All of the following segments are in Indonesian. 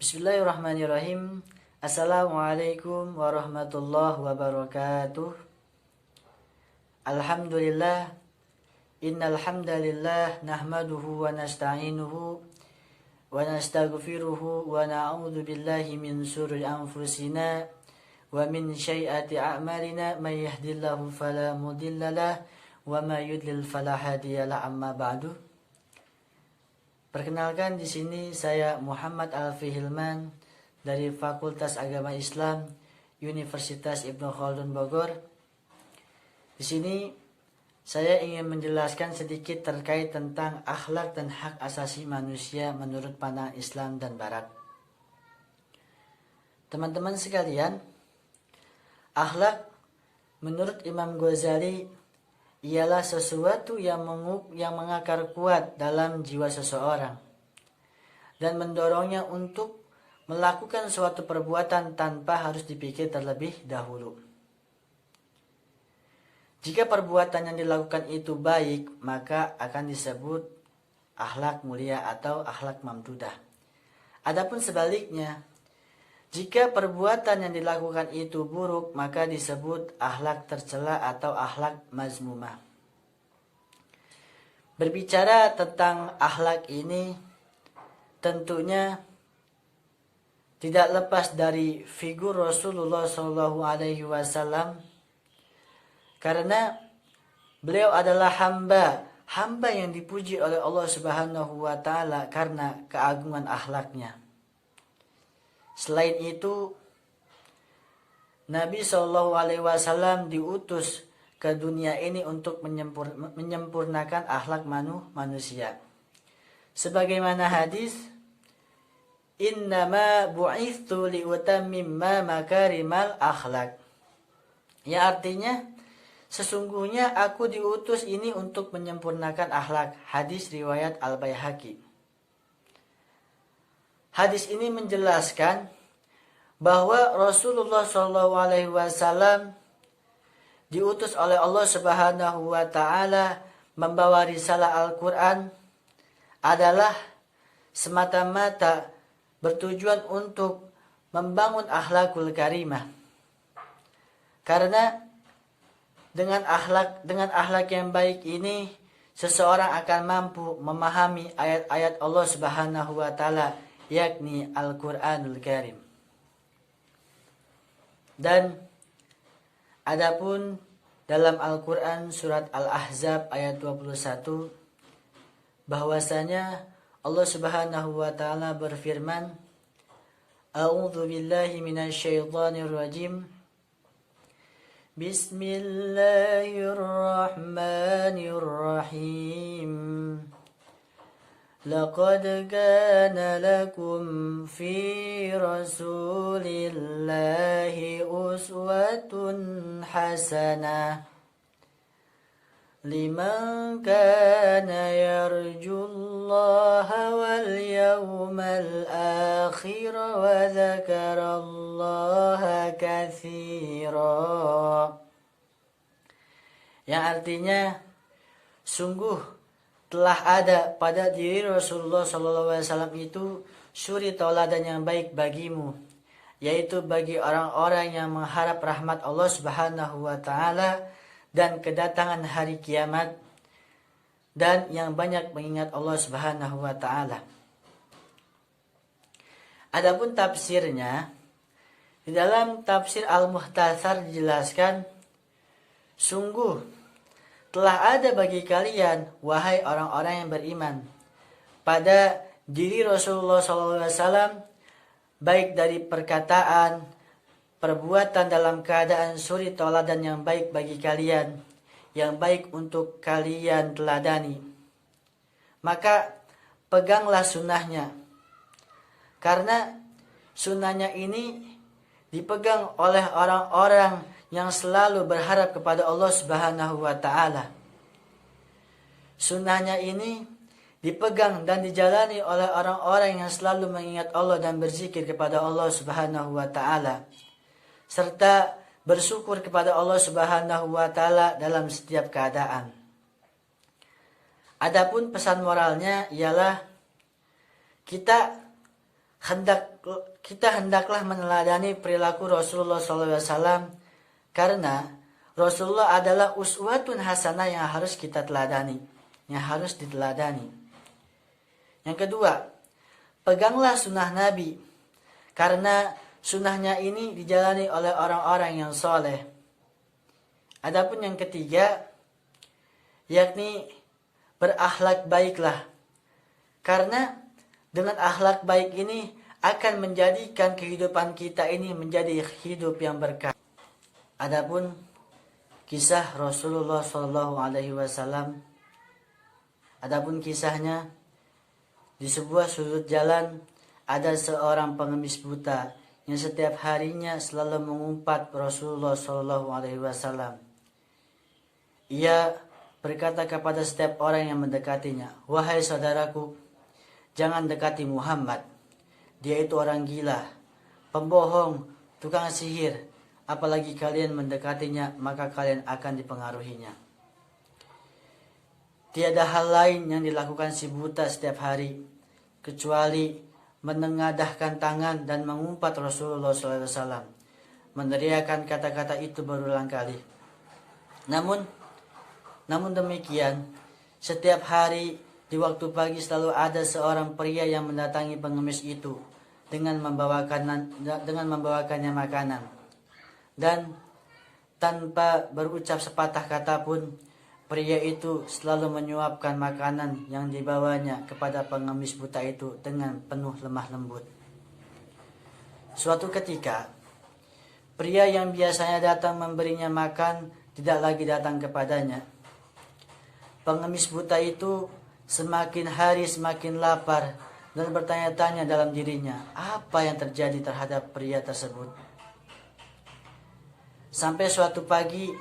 Bismillahirrahmanirrahim. Assalamualaikum warahmatullahi wabarakatuh. Alhamdulillah. Innal hamdalillah nahmaduhu wa nasta'inuhu wa nastaghfiruhu wa na'udzu billahi min shururi anfusina wa min sayyiati a'malina may yahdihillahu fala mudhillalah wa may yudlil fala hadiyalah, amma ba'du. Perkenalkan, di sini saya Muhammad Alfi Hilman dari Fakultas Agama Islam Universitas Ibnu Khaldun Bogor. Di sini saya ingin menjelaskan sedikit terkait tentang akhlak dan hak asasi manusia menurut pandangan Islam dan Barat. Teman-teman sekalian, akhlak menurut Imam Ghazali ialah sesuatu yang mengakar kuat dalam jiwa seseorang dan mendorongnya untuk melakukan suatu perbuatan tanpa harus dipikir terlebih dahulu. Jika perbuatan yang dilakukan itu baik, maka akan disebut akhlak mulia atau akhlak mamdudah. Adapun sebaliknya, jika perbuatan yang dilakukan itu buruk, maka disebut akhlak tercela atau akhlak mazmumah. Berbicara tentang akhlak ini, tentunya tidak lepas dari figur Rasulullah SAW, karena beliau adalah hamba yang dipuji oleh Allah Subhanahu wa Ta'ala karena keagungan akhlaknya. Selain itu, Nabi SAW diutus ke dunia ini untuk menyempurnakan akhlak manusia. Sebagaimana hadis, "Innama bu'ithu liutammima makarimal akhlak." Ya, artinya, sesungguhnya aku diutus ini untuk menyempurnakan akhlak. Hadis riwayat Al-Baihaqi. Hadis ini menjelaskan bahwa Rasulullah SAW diutus oleh Allah Subhanahu wa Ta'ala membawa risalah Al-Quran adalah semata-mata bertujuan untuk membangun akhlakul karimah. Karena dengan akhlak yang baik ini, seseorang akan mampu memahami ayat-ayat Allah Subhanahu wa Ta'ala, yakni Al-Quranul Karim. Dan adapun dalam Al-Quran surat Al-Ahzab ayat 21, bahwasanya Allah Subhanahu wa Ta'ala berfirman, "A'udzu billahi minasyaitonir rajim. Bismillahirrahmanirrahim. Laqad kana lakum fi Rasulillahi uswatun hasanah liman kana yarjullaha wal yawmal akhir wa dzakarallaha katsira." Yang artinya, sungguh telah ada pada diri Rasulullah SAW itu suri tauladan yang baik bagimu, yaitu bagi orang-orang yang mengharap rahmat Allah Subhanahu wa Ta'ala dan kedatangan hari kiamat, dan yang banyak mengingat Allah Subhanahu wa Ta'ala. Adapun tafsirnya, di dalam tafsir Al-Muhtasar dijelaskan, sungguh telah ada bagi kalian, wahai orang-orang yang beriman, pada diri Rasulullah SAW, baik dari perkataan, perbuatan dalam keadaan suri tauladan yang baik bagi kalian, yang baik untuk kalian teladani. Maka peganglah sunnahnya, karena sunnahnya ini dipegang oleh orang-orang yang selalu berharap kepada Allah Subhanahu wa Ta'ala. Sunnahnya ini dipegang dan dijalani oleh orang-orang yang selalu mengingat Allah dan berzikir kepada Allah Subhanahu wa Ta'ala, serta bersyukur kepada Allah Subhanahu wa Ta'ala dalam setiap keadaan. Adapun pesan moralnya ialah kita Kita hendaklah meneladani perilaku Rasulullah SAW karena Rasulullah adalah uswatun hasanah yang harus kita teladani, yang harus diteladani. Yang kedua, peganglah sunnah Nabi karena sunnahnya ini dijalani oleh orang-orang yang soleh. Adapun yang ketiga, yakni berakhlak baiklah. Karena dengan akhlak baik ini akan menjadikan kehidupan kita ini menjadi hidup yang berkah. Adapun kisah Rasulullah SAW, adapun kisahnya, di sebuah sudut jalan ada seorang pengemis buta yang setiap harinya selalu mengumpat Rasulullah SAW. Ia berkata kepada setiap orang yang mendekatinya, "Wahai saudaraku, jangan dekati Muhammad. Dia itu orang gila, pembohong, tukang sihir. Apalagi kalian mendekatinya, maka kalian akan dipengaruhinya." Tiada hal lain yang dilakukan si buta setiap hari, kecuali menengadahkan tangan dan mengumpat Rasulullah SAW, meneriakkan kata-kata itu berulang kali. Namun demikian, setiap hari di waktu pagi selalu ada seorang pria yang mendatangi pengemis itu dengan membawakannya makanan. Dan tanpa berucap sepatah kata pun, pria itu selalu menyuapkan makanan yang dibawanya kepada pengemis buta itu dengan penuh lemah lembut. Suatu ketika, pria yang biasanya datang memberinya makan tidak lagi datang kepadanya. Pengemis buta itu semakin hari semakin lapar dan bertanya-tanya dalam dirinya, apa yang terjadi terhadap pria tersebut. Sampai suatu pagi,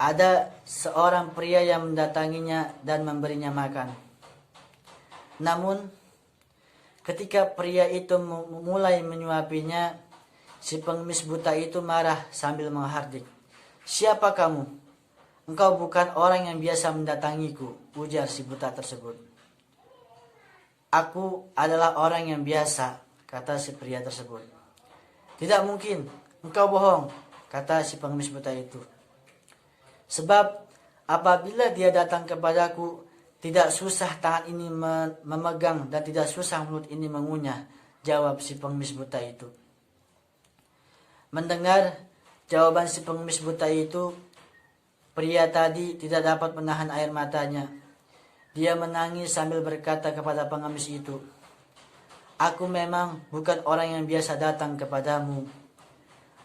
ada seorang pria yang mendatanginya dan memberinya makan. Namun, ketika pria itu mulai menyuapinya, si pengemis buta itu marah sambil menghardik. "Siapa kamu? Engkau bukan orang yang biasa mendatangiku," ujar si buta tersebut. "Aku adalah orang yang biasa," kata si pria tersebut. "Tidak mungkin, engkau bohong," kata si pengemis buta itu. "Sebab apabila dia datang kepadaku, tidak susah tangan ini memegang dan tidak susah mulut ini mengunyah," jawab si pengemis buta itu. Mendengar jawaban si pengemis buta itu, pria tadi tidak dapat menahan air matanya. Dia menangis sambil berkata kepada pengemis itu, "Aku memang bukan orang yang biasa datang kepadamu.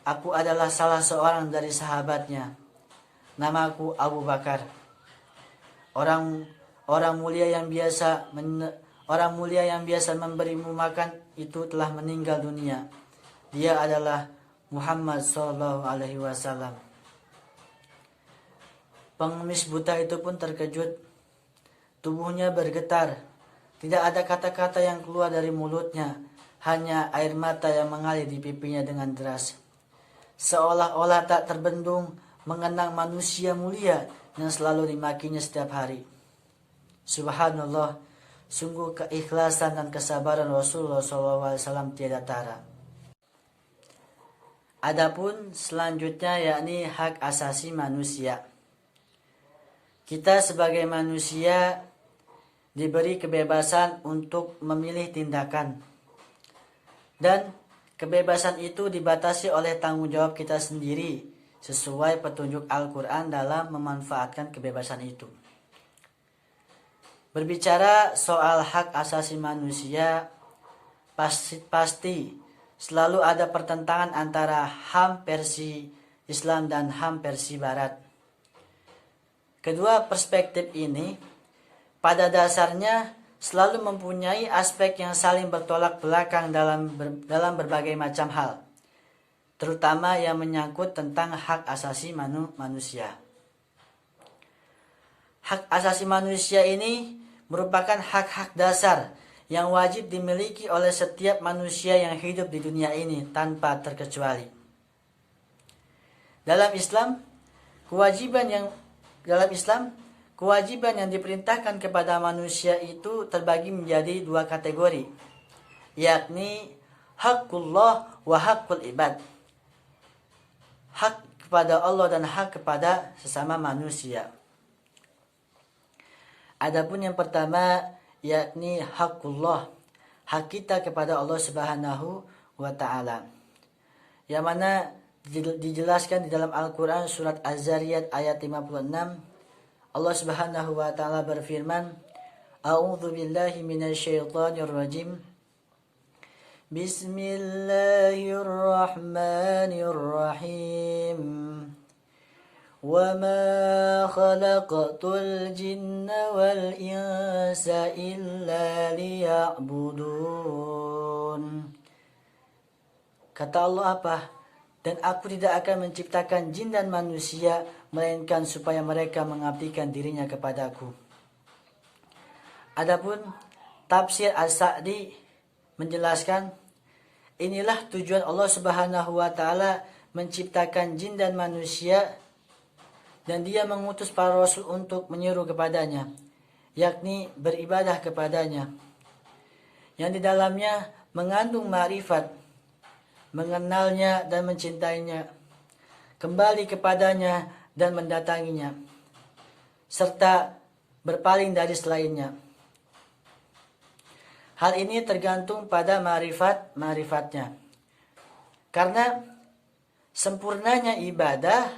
Aku adalah salah seorang dari sahabatnya. Namaku Abu Bakar. Orang mulia yang biasa memberimu makan itu telah meninggal dunia. Dia adalah Muhammad SAW." Pengemis buta itu pun terkejut. Tubuhnya bergetar. Tidak ada kata-kata yang keluar dari mulutnya, hanya air mata yang mengalir di pipinya dengan deras. Seolah-olah tak terbendung mengenang manusia mulia yang selalu dimakinya setiap hari. Subhanallah, sungguh keikhlasan dan kesabaran Rasulullah SAW tiada tara. Adapun selanjutnya yakni hak asasi manusia. Kita sebagai manusia diberi kebebasan untuk memilih tindakan. Dan kebebasan itu dibatasi oleh tanggung jawab kita sendiri sesuai petunjuk Al-Quran dalam memanfaatkan kebebasan itu. Berbicara soal hak asasi manusia, pasti selalu ada pertentangan antara HAM versi Islam dan HAM versi Barat. Kedua perspektif ini pada dasarnya selalu mempunyai aspek yang saling bertolak belakang dalam berbagai macam hal, terutama yang menyangkut tentang hak asasi manusia. Hak asasi manusia ini merupakan hak-hak dasar yang wajib dimiliki oleh setiap manusia yang hidup di dunia ini tanpa terkecuali. Dalam Islam, kewajiban yang diperintahkan kepada manusia itu terbagi menjadi dua kategori, yakni haqqullah wa haqqul ibad. Hak kepada Allah dan hak kepada sesama manusia. Adapun yang pertama yakni haqqullah, hak kita kepada Allah Subhanahu wa taala. Yang mana dijelaskan di dalam Al-Qur'an surat Az-Zariyat ayat 56. Allah Subhanahu wa taala berfirman, A'udzu billahi minasyaitonir rajim. Bismillahirrahmanirrahim. Wa ma khalaqtul jinna wal insa illa liya'budun. Kata Allah apa? Dan aku tidak akan menciptakan jin dan manusia melainkan supaya mereka mengabdikan dirinya kepadaku. Adapun tafsir As-Sa'di menjelaskan, inilah tujuan Allah Subhanahu wa taala menciptakan jin dan manusia, dan Dia mengutus para rasul untuk menyeru kepadanya, yakni beribadah kepadanya, yang di dalamnya mengandung ma'rifat, mengenalnya dan mencintainya, kembali kepadanya dan mendatanginya, serta berpaling dari selainnya. Hal ini tergantung pada ma'rifatnya. Karena sempurnanya ibadah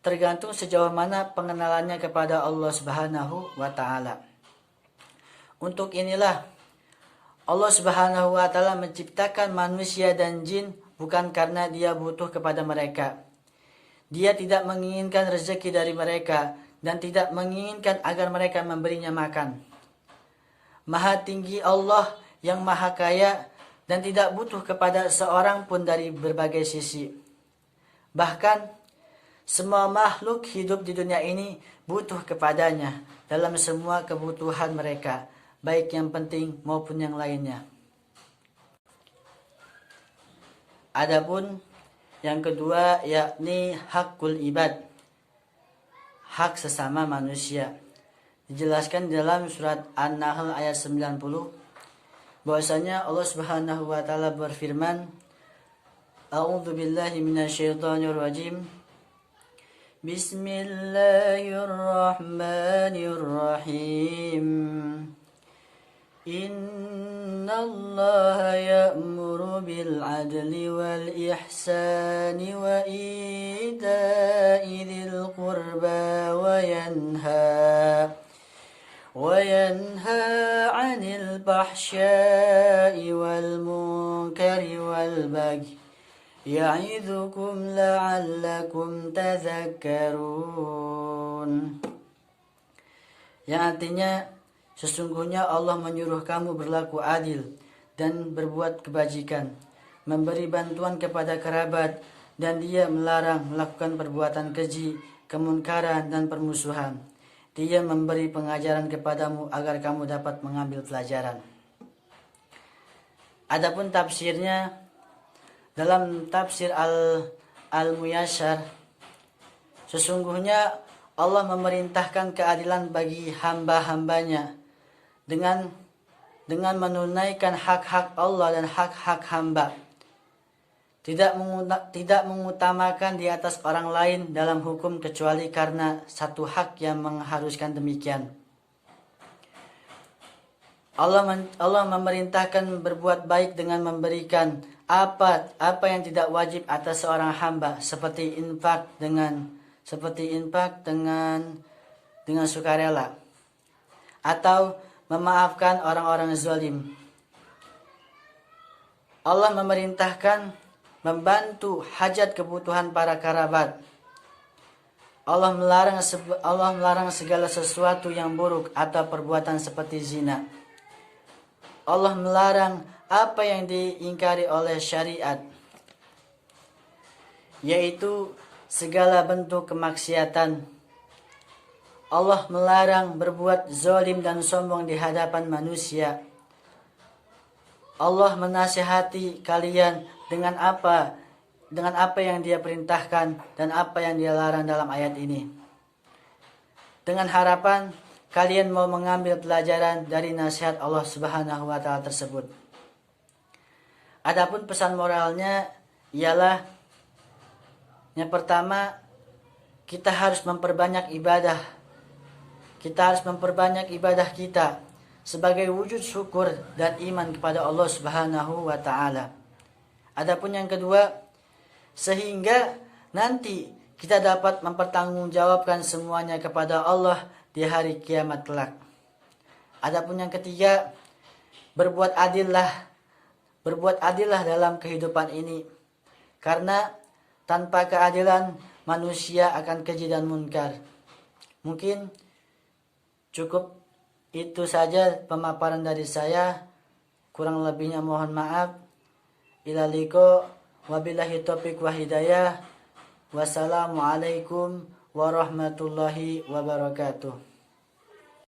tergantung sejauh mana pengenalannya kepada Allah Subhanahu wa taala. Untuk inilah Allah Subhanahu wa taala menciptakan manusia dan jin bukan karena Dia butuh kepada mereka. Dia tidak menginginkan rezeki dari mereka dan tidak menginginkan agar mereka memberinya makan. Maha tinggi Allah yang maha kaya dan tidak butuh kepada seorang pun dari berbagai sisi. Bahkan semua makhluk hidup di dunia ini butuh kepadanya dalam semua kebutuhan mereka, baik yang penting maupun yang lainnya. Adapun yang kedua yakni hakul ibad, hak sesama manusia. Dijelaskan dalam surat An-Nahl ayat 90 bahwasanya Allah Subhanahu wa taala berfirman, A'udzu billahi minasyaitonir rajim. Bismillahirrahmanirrahim. Innallaha ya'muru bil 'adli wal ihsani wa ita'i dzil qurba وينهى عن الفحشاء والمنكر والبغي يعظكم لعلكم تذكرون. Yang artinya, sesungguhnya Allah menyuruh kamu berlaku adil dan berbuat kebajikan, memberi bantuan kepada kerabat, dan Dia melarang melakukan perbuatan keji, kemunkaran dan permusuhan. Dia memberi pengajaran kepadamu agar kamu dapat mengambil pelajaran. Adapun tafsirnya, dalam tafsir Al-Muyassar, sesungguhnya Allah memerintahkan keadilan bagi hamba-hambanya dengan menunaikan hak-hak Allah dan hak-hak hamba. Tidak mengutamakan di atas orang lain dalam hukum kecuali karena satu hak yang mengharuskan demikian. Allah memerintahkan berbuat baik dengan memberikan apa yang tidak wajib atas seorang hamba, seperti infak dengan sukarela, atau memaafkan orang-orang zalim. Allah memerintahkan membantu hajat kebutuhan para kerabat. Allah melarang segala sesuatu yang buruk atau perbuatan seperti zina. Allah melarang apa yang diingkari oleh syariat, yaitu segala bentuk kemaksiatan. Allah melarang berbuat zalim dan sombong di hadapan manusia. Allah menasihati kalian dengan apa yang Dia perintahkan dan apa yang Dia larang dalam ayat ini, dengan harapan kalian mau mengambil pelajaran dari nasihat Allah Subhanahu wa taala tersebut. Adapun pesan moralnya ialah yang pertama, kita harus memperbanyak ibadah. Kita harus memperbanyak ibadah kita sebagai wujud syukur dan iman kepada Allah Subhanahu wa taala. Adapun yang kedua, sehingga nanti kita dapat mempertanggungjawabkan semuanya kepada Allah di hari kiamat kelak. Adapun yang ketiga, berbuat adillah dalam kehidupan ini. Karena tanpa keadilan manusia akan keji dan munkar. Mungkin cukup itu saja pemaparan dari saya. Kurang lebihnya mohon maaf. Ila liqa wabillahi taufiq wa hidayah. Wassalamualaikum warahmatullahi wabarakatuh.